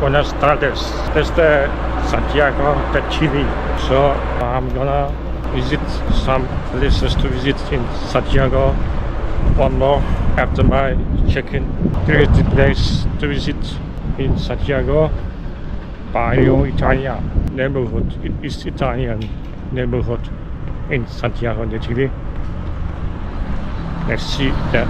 Buenas tardes. Desde Santiago de Chile. So I'm gonna visit some places to visit in Santiago. One more after my check-in. There is the place to visit in Santiago. Barrio Italia neighborhood. It is Italian neighborhood in Santiago de Chile. Let's see that.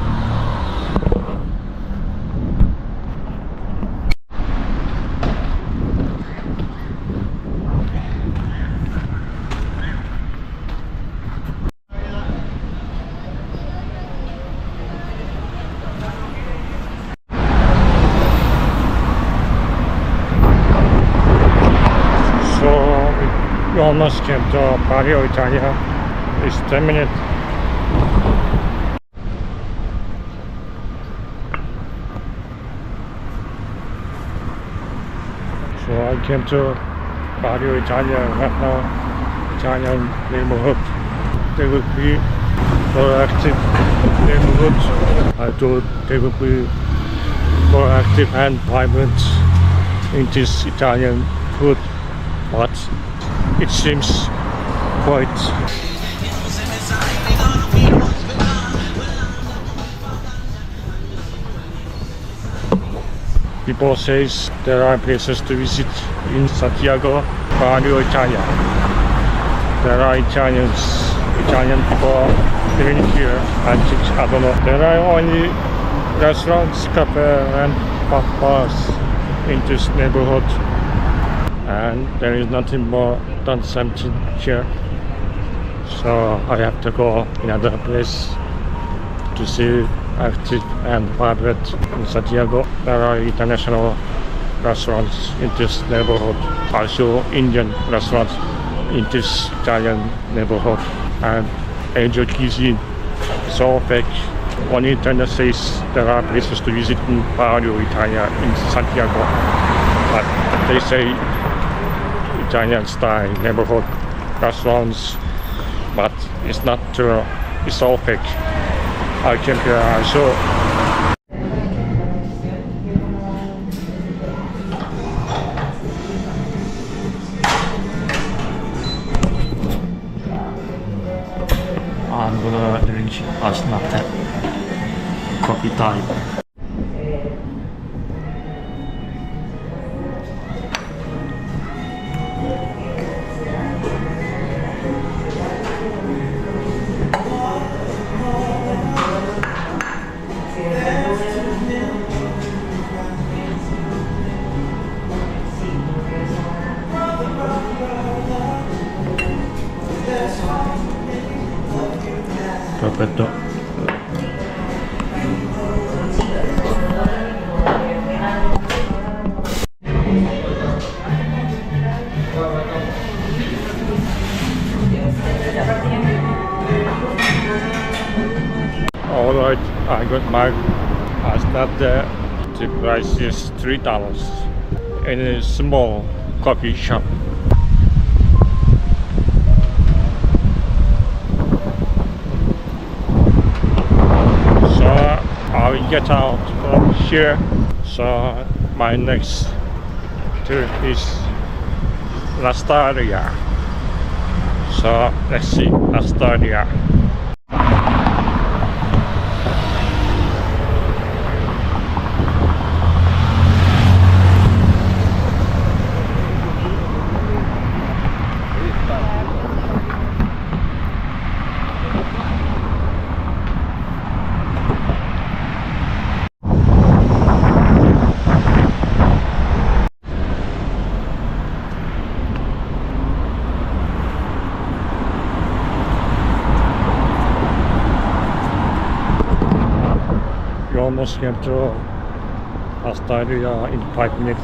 We almost came to Barrio Italia. It's 10 minutes. So I came to Barrio Italia right now. Italian neighborhood. They will be more active neighborhood. I thought they will be more active and vibrant in this Italian food, but it seems quite people says there are places to visit in Santiago, Barrio Italia. There are Italian people living here. I don't know. There are only restaurants, cafes and bars in this neighborhood. And there is nothing more than something here, so I have to go another place to see active and vibrant in Santiago. There are international restaurants in this neighborhood, also Indian restaurants in this Italian neighborhood, and Asian cuisine. So fake. On internet says there are places to visit in Barrio Italia in Santiago, but they say Italian style neighborhood restaurants, but it's not true. It's all fake. I came here also. I'm gonna drink as latte coffee time. Perfetto. Alright, I got my start there. The price is $3 in a small coffee shop. I will get out from here. So my next trip is Lastaria. So let's see Lastaria. Almost came to Australia in 5 minutes.